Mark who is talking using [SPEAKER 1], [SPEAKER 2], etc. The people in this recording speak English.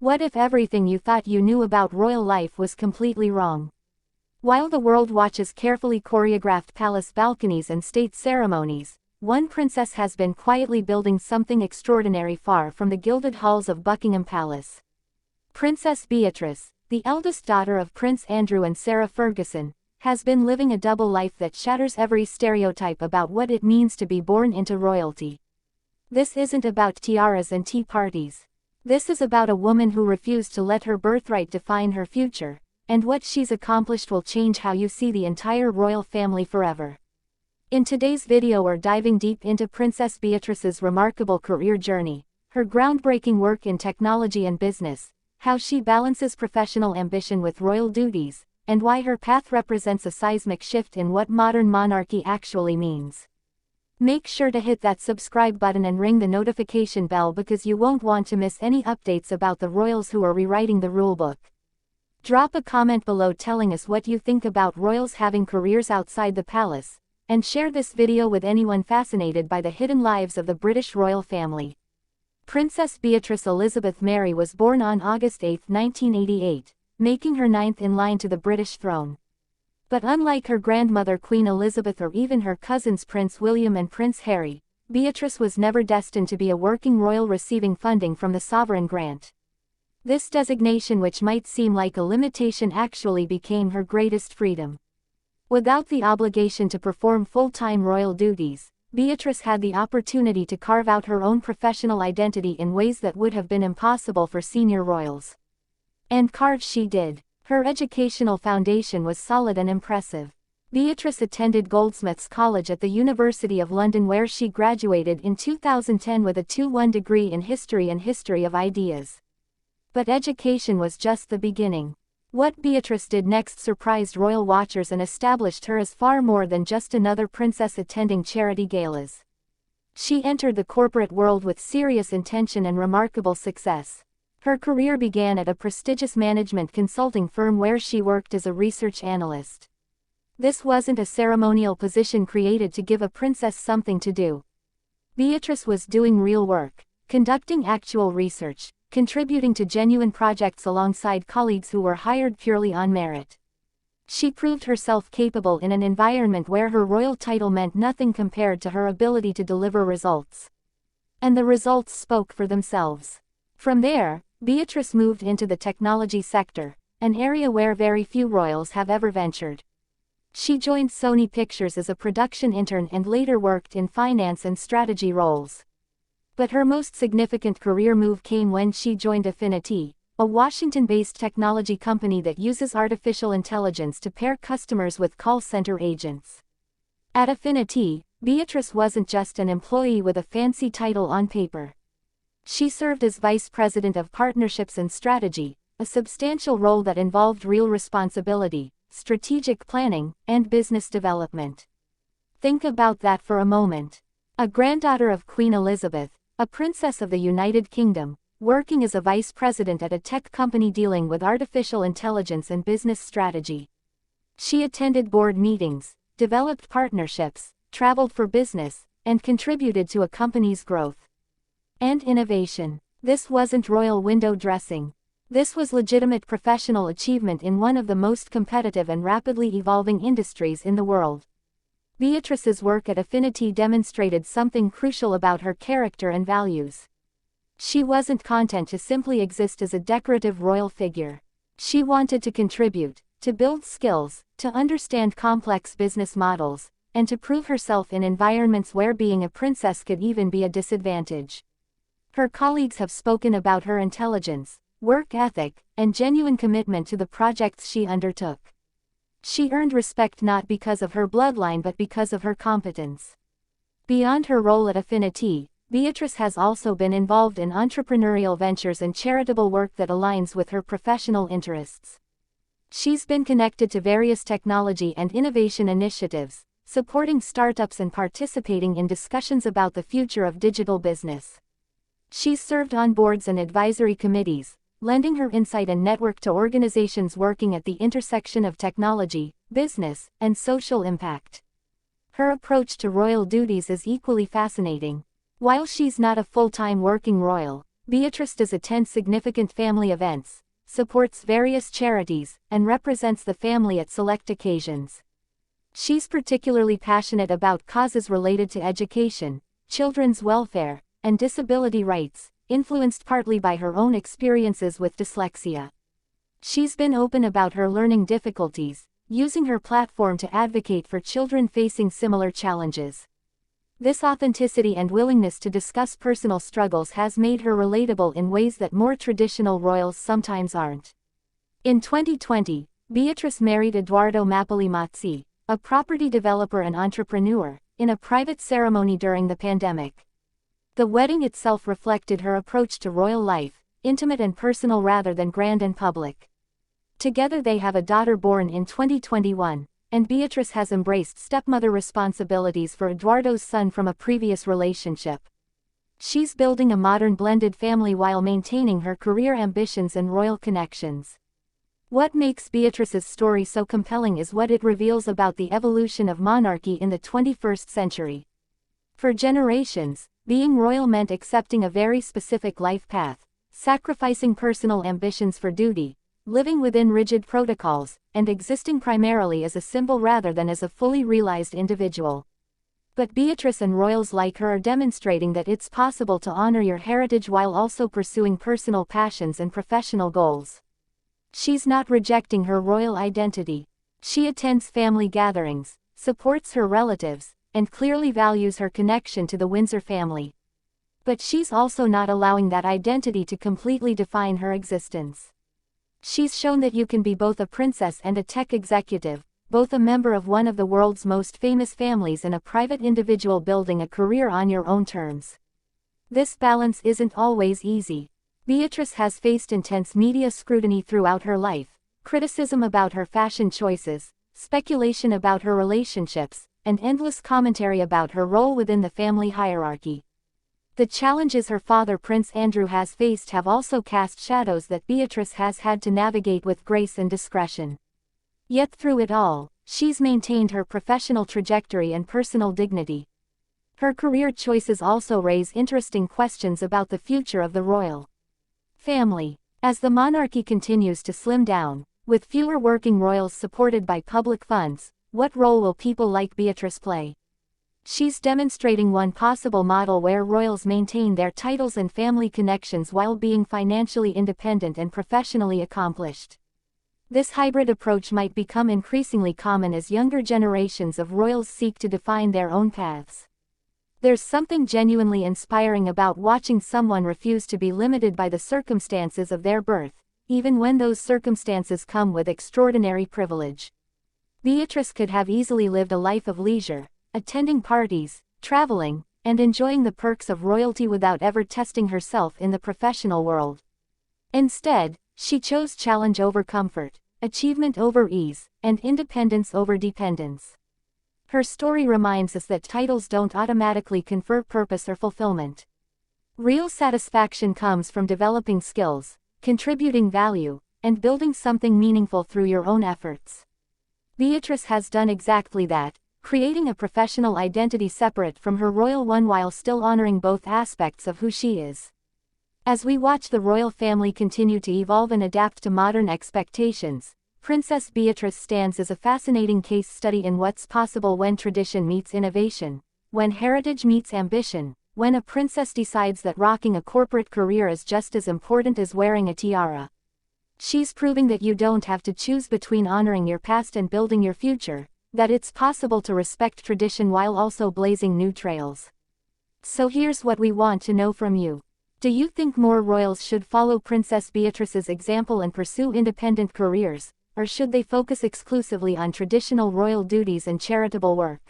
[SPEAKER 1] What if everything you thought you knew about royal life was completely wrong? While the world watches carefully choreographed palace balconies and state ceremonies, one princess has been quietly building something extraordinary far from the gilded halls of Buckingham Palace. Princess Beatrice, the eldest daughter of Prince Andrew and Sarah Ferguson, has been living a double life that shatters every stereotype about what it means to be born into royalty. This isn't about tiaras and tea parties. This is about a woman who refused to let her birthright define her future, and what she's accomplished will change how you see the entire royal family forever. In today's video we're diving deep into Princess Beatrice's remarkable career journey, her groundbreaking work in technology and business, how she balances professional ambition with royal duties, and why her path represents a seismic shift in what modern monarchy actually means. Make sure to hit that subscribe button and ring the notification bell because you won't want to miss any updates about the royals who are rewriting the rulebook. Drop a comment below telling us what you think about royals having careers outside the palace, and share this video with anyone fascinated by the hidden lives of the British royal family. Princess Beatrice Elizabeth Mary was born on August 8, 1988, making her ninth in line to the British throne. But unlike her grandmother Queen Elizabeth or even her cousins Prince William and Prince Harry, Beatrice was never destined to be a working royal receiving funding from the sovereign grant. This designation, which might seem like a limitation, actually became her greatest freedom. Without the obligation to perform full-time royal duties, Beatrice had the opportunity to carve out her own professional identity in ways that would have been impossible for senior royals. And carve she did. Her educational foundation was solid and impressive. Beatrice attended Goldsmiths College at the University of London, where she graduated in 2010 with a 2:1 degree in history and history of ideas. But education was just the beginning. What Beatrice did next surprised royal watchers and established her as far more than just another princess attending charity galas. She entered the corporate world with serious intention and remarkable success. Her career began at a prestigious management consulting firm where she worked as a research analyst. This wasn't a ceremonial position created to give a princess something to do. Beatrice was doing real work, conducting actual research, contributing to genuine projects alongside colleagues who were hired purely on merit. She proved herself capable in an environment where her royal title meant nothing compared to her ability to deliver results. And the results spoke for themselves. From there, Beatrice moved into the technology sector, an area where very few royals have ever ventured. She joined Sony Pictures as a production intern and later worked in finance and strategy roles. But her most significant career move came when she joined Affinity, a Washington-based technology company that uses artificial intelligence to pair customers with call center agents. At Affinity, Beatrice wasn't just an employee with a fancy title on paper. She served as Vice President of Partnerships and Strategy, a substantial role that involved real responsibility, strategic planning, and business development. Think about that for a moment. A granddaughter of Queen Elizabeth, a princess of the United Kingdom, working as a vice president at a tech company dealing with artificial intelligence and business strategy. She attended board meetings, developed partnerships, traveled for business, and contributed to a company's growth and innovation. This wasn't royal window dressing. This was legitimate professional achievement in one of the most competitive and rapidly evolving industries in the world. Beatrice's work at Affinity demonstrated something crucial about her character and values. She wasn't content to simply exist as a decorative royal figure. She wanted to contribute, to build skills, to understand complex business models, and to prove herself in environments where being a princess could even be a disadvantage. Her colleagues have spoken about her intelligence, work ethic, and genuine commitment to the projects she undertook. She earned respect not because of her bloodline but because of her competence. Beyond her role at Affinity, Beatrice has also been involved in entrepreneurial ventures and charitable work that aligns with her professional interests. She's been connected to various technology and innovation initiatives, supporting startups and participating in discussions about the future of digital business. She's served on boards and advisory committees, lending her insight and network to organizations working at the intersection of technology, business, and social impact. Her approach to royal duties is equally fascinating. While she's not a full-time working royal, Beatrice does attend significant family events, supports various charities, and represents the family at select occasions. She's particularly passionate about causes related to education, children's welfare, and disability rights, influenced partly by her own experiences with dyslexia. She's been open about her learning difficulties, using her platform to advocate for children facing similar challenges. This authenticity and willingness to discuss personal struggles has made her relatable in ways that more traditional royals sometimes aren't. In 2020, Beatrice married Edoardo Mazzi, a property developer and entrepreneur, in a private ceremony during the pandemic. The wedding itself reflected her approach to royal life, intimate and personal rather than grand and public. Together they have a daughter born in 2021. And Beatrice has embraced stepmother responsibilities for Edoardo's son from a previous relationship. She's building a modern blended family while maintaining her career ambitions and royal connections. What makes Beatrice's story so compelling is what it reveals about the evolution of monarchy in the 21st century. For generations, being royal meant accepting a very specific life path, sacrificing personal ambitions for duty, living within rigid protocols, and existing primarily as a symbol rather than as a fully realized individual. But Beatrice and royals like her are demonstrating that it's possible to honor your heritage while also pursuing personal passions and professional goals. She's not rejecting her royal identity. She attends family gatherings, supports her relatives, and clearly values her connection to the Windsor family. But she's also not allowing that identity to completely define her existence. She's shown that you can be both a princess and a tech executive, both a member of one of the world's most famous families and a private individual building a career on your own terms. This balance isn't always easy. Beatrice has faced intense media scrutiny throughout her life, criticism about her fashion choices, speculation about her relationships, and endless commentary about her role within the family hierarchy. The challenges her father Prince Andrew has faced have also cast shadows that Beatrice has had to navigate with grace and discretion. Yet through it all, she's maintained her professional trajectory and personal dignity. Her career choices also raise interesting questions about the future of the royal family. As the monarchy continues to slim down, with fewer working royals supported by public funds, what role will people like Beatrice play? She's demonstrating one possible model where royals maintain their titles and family connections while being financially independent and professionally accomplished. This hybrid approach might become increasingly common as younger generations of royals seek to define their own paths. There's something genuinely inspiring about watching someone refuse to be limited by the circumstances of their birth, even when those circumstances come with extraordinary privilege. Beatrice could have easily lived a life of leisure, attending parties, traveling, and enjoying the perks of royalty without ever testing herself in the professional world. Instead, she chose challenge over comfort, achievement over ease, and independence over dependence. Her story reminds us that titles don't automatically confer purpose or fulfillment. Real satisfaction comes from developing skills, contributing value, and building something meaningful through your own efforts. Beatrice has done exactly that, creating a professional identity separate from her royal one while still honoring both aspects of who she is. As we watch the royal family continue to evolve and adapt to modern expectations, Princess Beatrice stands as a fascinating case study in what's possible when tradition meets innovation, when heritage meets ambition, when a princess decides that rocking a corporate career is just as important as wearing a tiara. She's proving that you don't have to choose between honoring your past and building your future, that it's possible to respect tradition while also blazing new trails. So here's what we want to know from you. Do you think more royals should follow Princess Beatrice's example and pursue independent careers, or should they focus exclusively on traditional royal duties and charitable work?